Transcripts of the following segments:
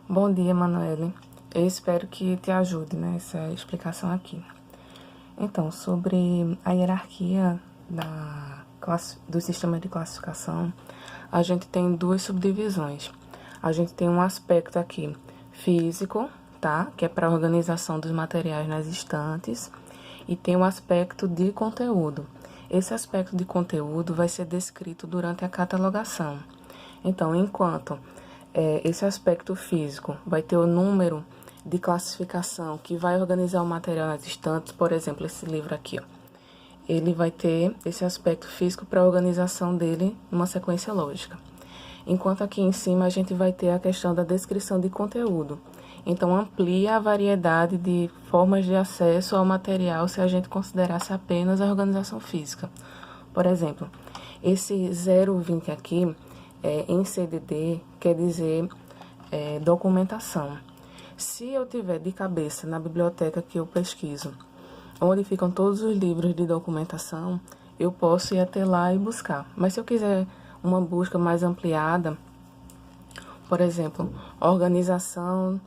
Bom dia, Manoele. Eu espero que te ajude nessa explicação aqui. Então, sobre a hierarquia do sistema de classificação, a gente tem duas subdivisões. A gente tem um aspecto aqui físico, tá? Que é para a organização dos materiais nas estantes. E tem um aspecto de conteúdo. Esse aspecto de conteúdo vai ser descrito durante a catalogação. Então, enquanto esse aspecto físico vai ter o número de classificação que vai organizar o material nas estantes, por exemplo, esse livro aqui, ó, ele vai ter esse aspecto físico para a organização dele numa sequência lógica. Enquanto aqui em cima a gente vai ter a questão da descrição de conteúdo. Então, amplia a variedade de formas de acesso ao material se a gente considerasse apenas a organização física. Por exemplo, esse 020 aqui, em CDD, quer dizer documentação. Se eu tiver de cabeça na biblioteca que eu pesquiso, onde ficam todos os livros de documentação, eu posso ir até lá e buscar. Mas se eu quiser uma busca mais ampliada, por exemplo, organização,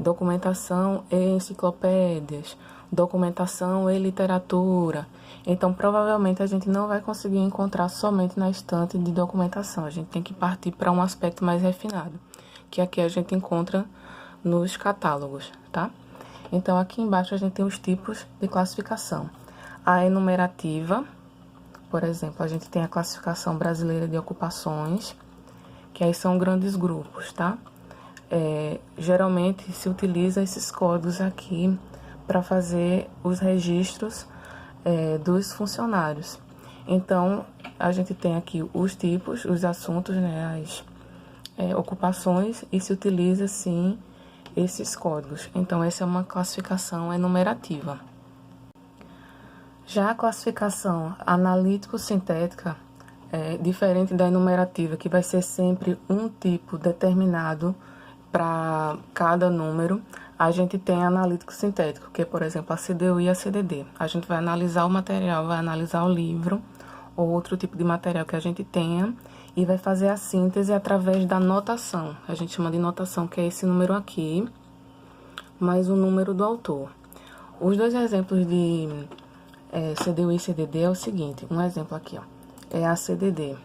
documentação e enciclopédias, documentação e literatura. Então, provavelmente, a gente não vai conseguir encontrar somente na estante de documentação. A gente tem que partir para um aspecto mais refinado, que aqui a gente encontra nos catálogos, tá? Então, aqui embaixo a gente tem os tipos de classificação. A enumerativa, por exemplo, a gente tem a classificação brasileira de ocupações, que aí são grandes grupos, tá? Geralmente se utiliza esses códigos aqui para fazer os registros dos funcionários. Então, a gente tem aqui os tipos, os assuntos, né, as ocupações, e se utiliza, sim, esses códigos. Então, essa é uma classificação enumerativa. Já a classificação analítico-sintética é diferente da enumerativa, que vai ser sempre um tipo determinado para cada número. A gente tem analítico sintético, que é, por exemplo, a CDU e a CDD. A gente vai analisar o material, vai analisar o livro ou outro tipo de material que a gente tenha e vai fazer a síntese através da notação. A gente chama de notação, que é esse número aqui, mais o número do autor. Os dois exemplos de CDU e CDD é o seguinte. Um exemplo aqui, ó, é a CDD.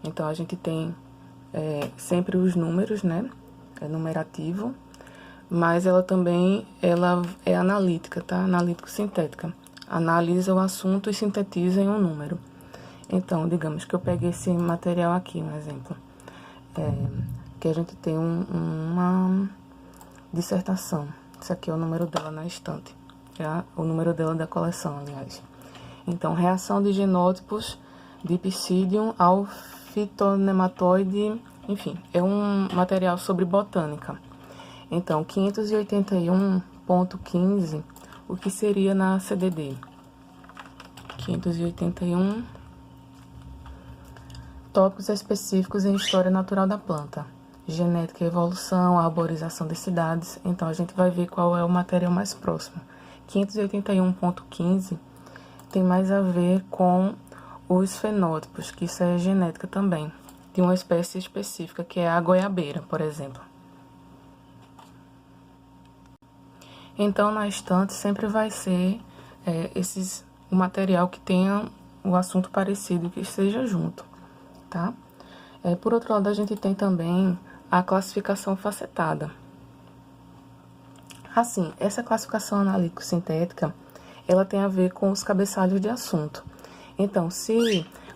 Então, a gente tem sempre os números, né? É numerativo. Mas ela também é analítica, tá? Analítico-sintética. Analisa o assunto e sintetiza em um número. Então, digamos que eu peguei esse material aqui, um exemplo. Que a gente tem uma dissertação. Esse aqui é o número dela na estante. É o número dela da coleção, aliás. Então, reação de genótipos de Psidium ao fitonematóide, enfim, é um material sobre botânica. Então, 581.15, o que seria na CDD? 581 tópicos específicos em história natural da planta, genética e evolução, arborização das cidades. Então, a gente vai ver qual é o material mais próximo. 581.15 tem mais a ver com os fenótipos, que isso é genética também, de uma espécie específica, que é a goiabeira, por exemplo. Então, na estante sempre vai ser o material que tenha o assunto parecido e que esteja junto, tá? Por outro lado, a gente tem também a classificação facetada. Assim, essa classificação analítico-sintética, ela tem a ver com os cabeçalhos de assunto. Então,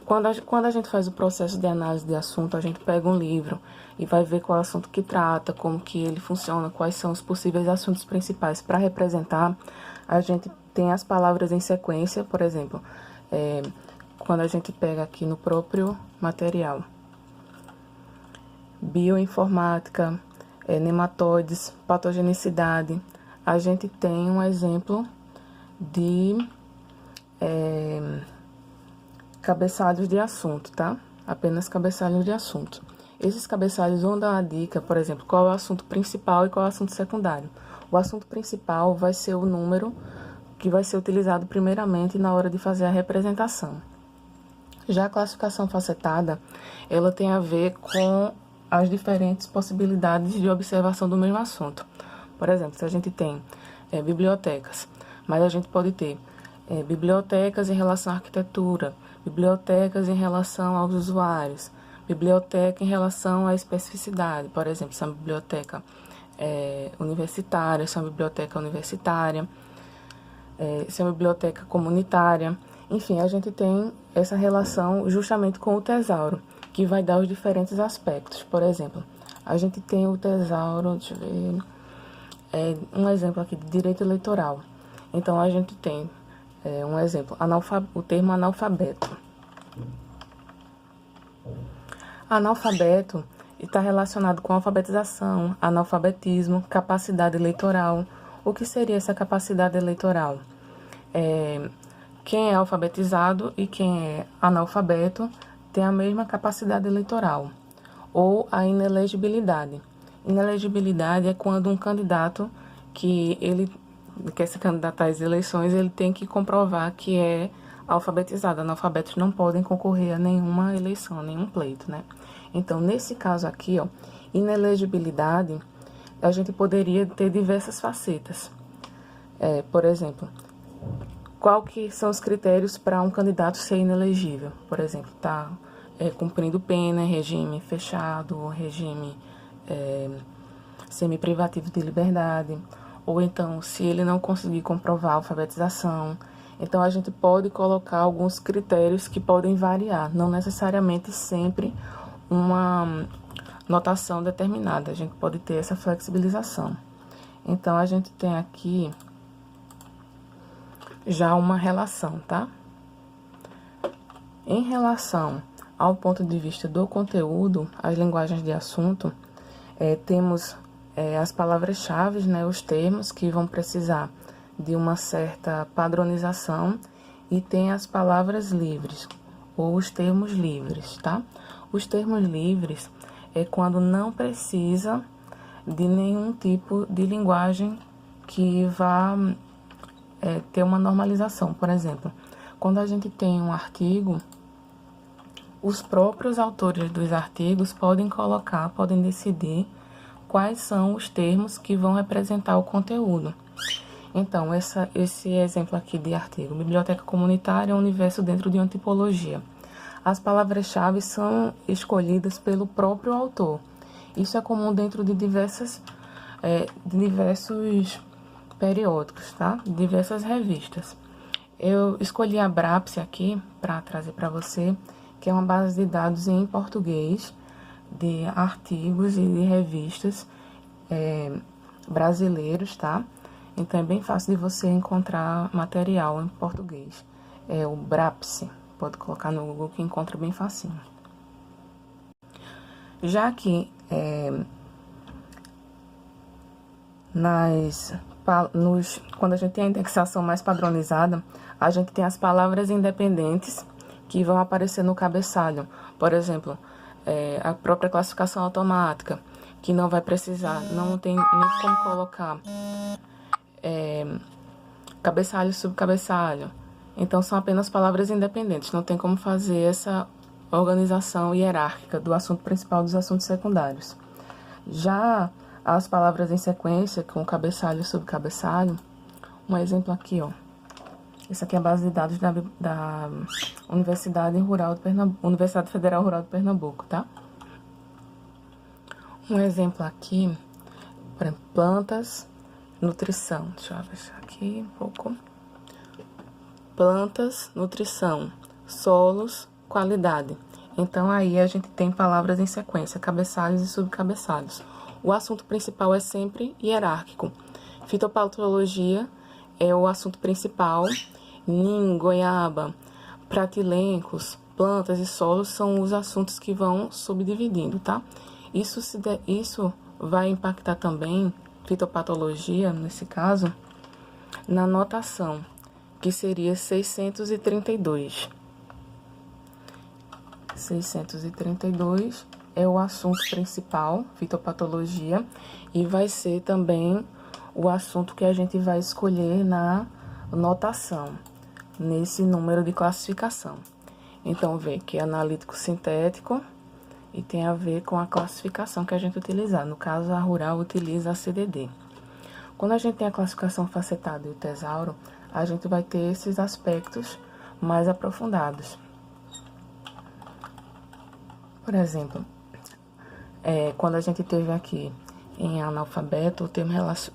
quando a gente faz o processo de análise de assunto, a gente pega um livro e vai ver qual é o assunto que trata, como que ele funciona, quais são os possíveis assuntos principais para representar. A gente tem as palavras em sequência, por exemplo, quando a gente pega aqui no próprio material. Bioinformática, nematóides, patogenicidade. A gente tem um exemplo de cabeçalhos de assunto, tá? Apenas cabeçalhos de assunto. Esses cabeçalhos vão dar uma dica, por exemplo, qual é o assunto principal e qual é o assunto secundário. O assunto principal vai ser o número que vai ser utilizado primeiramente na hora de fazer a representação. Já a classificação facetada, ela tem a ver com as diferentes possibilidades de observação do mesmo assunto. Por exemplo, se a gente tem bibliotecas, mas a gente pode ter bibliotecas em relação à arquitetura, bibliotecas em relação aos usuários, biblioteca em relação à especificidade. Por exemplo, se é uma biblioteca universitária, se é uma biblioteca universitária, se é uma biblioteca comunitária. Enfim, a gente tem essa relação justamente com o tesauro, que vai dar os diferentes aspectos. Por exemplo, a gente tem o tesauro, deixa eu ver, um exemplo aqui de direito eleitoral. Então, a gente tem um exemplo, o termo analfabeto. Analfabeto está relacionado com alfabetização, analfabetismo, capacidade eleitoral. O que seria essa capacidade eleitoral? Quem é alfabetizado e quem é analfabeto tem a mesma capacidade eleitoral. Ou a inelegibilidade. Inelegibilidade é quando um candidato que quer se candidatar às eleições, ele tem que comprovar que é alfabetizado. Analfabetos não podem concorrer a nenhuma eleição, a nenhum pleito, né? Então, nesse caso aqui, inelegibilidade, a gente poderia ter diversas facetas. Por exemplo, qual que são os critérios para um candidato ser inelegível? Por exemplo, está cumprindo pena, regime fechado, regime semi-privativo de liberdade, ou então, se ele não conseguir comprovar a alfabetização. Então, a gente pode colocar alguns critérios que podem variar, não necessariamente sempre uma notação determinada. A gente pode ter essa flexibilização. Então, a gente tem aqui já uma relação, tá? Em relação ao ponto de vista do conteúdo, as linguagens de assunto, temos as palavras-chave, né, os termos que vão precisar de uma certa padronização, e tem as palavras livres, ou os termos livres, tá? Os termos livres é quando não precisa de nenhum tipo de linguagem que vá ter uma normalização. Por exemplo, quando a gente tem um artigo, os próprios autores dos artigos podem decidir quais são os termos que vão representar o conteúdo. Então, esse exemplo aqui de artigo, biblioteca comunitária é um universo dentro de uma tipologia. As palavras-chave são escolhidas pelo próprio autor. Isso é comum dentro de diversos periódicos, tá? Diversas revistas. Eu escolhi a Brapse aqui para trazer para você, que é uma base de dados em português de artigos e de revistas brasileiros, tá? Então é bem fácil de você encontrar material em português. É o Brapse, pode colocar no Google que encontra bem facinho. Já que quando a gente tem a indexação mais padronizada, a gente tem as palavras independentes que vão aparecer no cabeçalho. Por exemplo, a própria classificação automática, que não vai precisar, não tem nem como colocar cabeçalho, subcabeçalho. Então, são apenas palavras independentes, não tem como fazer essa organização hierárquica do assunto principal dos assuntos secundários. Já as palavras em sequência, com cabeçalho e subcabeçalho, um exemplo aqui, Essa aqui é a base de dados da Universidade Federal Rural de Pernambuco, tá? Um exemplo aqui, por exemplo, plantas, nutrição. Deixa eu fechar aqui um pouco. Plantas, nutrição, solos, qualidade. Então, aí a gente tem palavras em sequência, cabeçalhos e subcabeçalhos. O assunto principal é sempre hierárquico. Fitopatologia é o assunto principal. Ninho, goiaba, pratilencos, plantas e solos são os assuntos que vão subdividindo, tá? Isso vai impactar também, fitopatologia, nesse caso, na notação, que seria 632. 632 é o assunto principal, fitopatologia, e vai ser também o assunto que a gente vai escolher na notação, nesse número de classificação. Então, vê que é analítico sintético, e tem a ver com a classificação que a gente utilizar. No caso, a Rural utiliza a CDD. Quando a gente tem a classificação facetada e o tesauro, a gente vai ter esses aspectos mais aprofundados. Por exemplo, quando a gente teve aqui em analfabeto,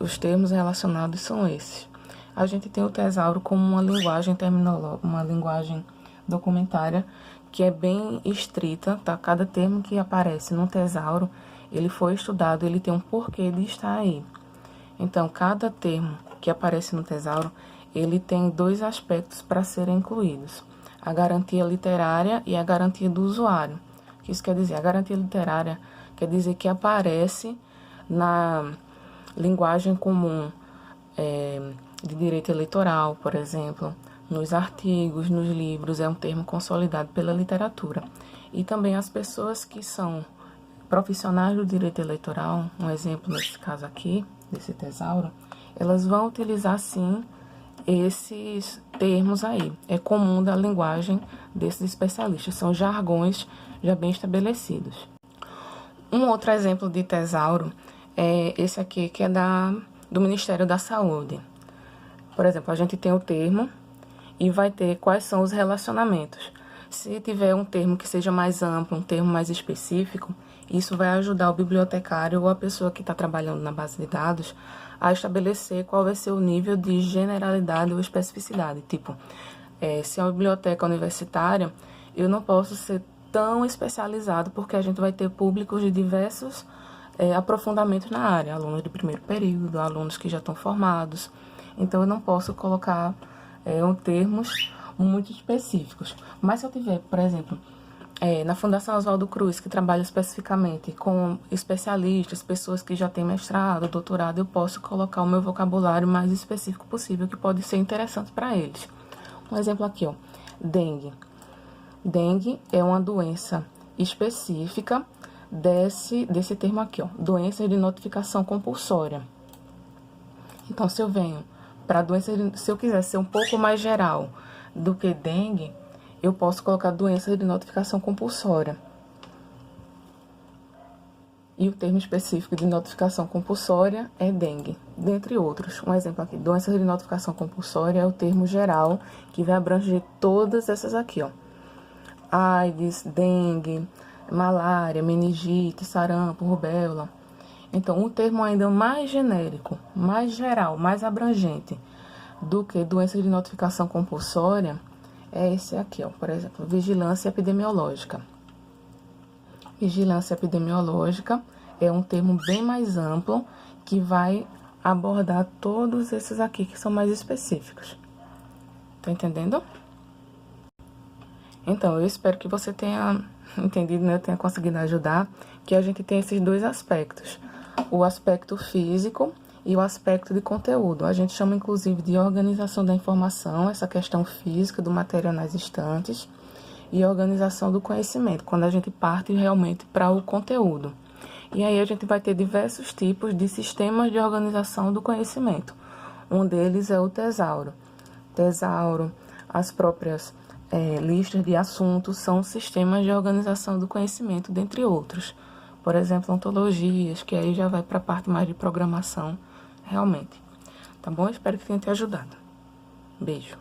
os termos relacionados são esses. A gente tem o tesauro como uma linguagem terminológica, uma linguagem documentária que é bem estrita, tá? Cada termo que aparece no tesauro, ele foi estudado, ele tem um porquê de estar aí. Então, cada termo que aparece no tesauro, ele tem dois aspectos para serem incluídos: a garantia literária e a garantia do usuário. O que isso quer dizer? A garantia literária quer dizer que aparece na linguagem comum de direito eleitoral, por exemplo, nos artigos, nos livros, é um termo consolidado pela literatura. E também as pessoas que são profissionais do direito eleitoral, um exemplo nesse caso aqui, desse tesauro, elas vão utilizar sim esses termos aí. É comum da linguagem desses especialistas, são jargões já bem estabelecidos. Um outro exemplo de tesauro é esse aqui, que é do Ministério da Saúde. Por exemplo, a gente tem o termo e vai ter quais são os relacionamentos. Se tiver um termo que seja mais amplo, um termo mais específico, isso vai ajudar o bibliotecário ou a pessoa que está trabalhando na base de dados a estabelecer qual vai ser o nível de generalidade ou especificidade. Tipo, se é uma biblioteca universitária, eu não posso ser tão especializado, porque a gente vai ter públicos de diversos aprofundamentos na área, alunos de primeiro período, alunos que já estão formados. Então, eu não posso colocar termos muito específicos. Mas se eu tiver, por exemplo, na Fundação Oswaldo Cruz, que trabalha especificamente com especialistas, pessoas que já têm mestrado, doutorado, eu posso colocar o meu vocabulário mais específico possível, que pode ser interessante para eles. Um exemplo aqui, ó, dengue. Dengue é uma doença específica desse termo aqui, ó, doenças de notificação compulsória. Então, se eu venho para doenças, se eu quiser ser um pouco mais geral do que dengue, eu posso colocar doenças de notificação compulsória. E o termo específico de notificação compulsória é dengue, dentre outros. Um exemplo aqui, doenças de notificação compulsória é o termo geral que vai abranger todas essas aqui, ó. AIDS, dengue, malária, meningite, sarampo, rubéola. Então, um termo ainda mais genérico, mais geral, mais abrangente do que doenças de notificação compulsória é esse aqui, ó, por exemplo, vigilância epidemiológica. Vigilância epidemiológica é um termo bem mais amplo que vai abordar todos esses aqui que são mais específicos. Tá entendendo? Então, eu espero que você tenha entendido, né? Eu tenha conseguido ajudar, que a gente tem esses dois aspectos: o aspecto físico e o aspecto de conteúdo. A gente chama, inclusive, de organização da informação, essa questão física do material nas estantes, e organização do conhecimento, quando a gente parte realmente para o conteúdo. E aí a gente vai ter diversos tipos de sistemas de organização do conhecimento. Um deles é o tesauro. Tesauro, as próprias listas de assuntos são sistemas de organização do conhecimento, dentre outros. Por exemplo, ontologias, que aí já vai para a parte mais de programação, realmente. Tá bom? Espero que tenha te ajudado. Beijo.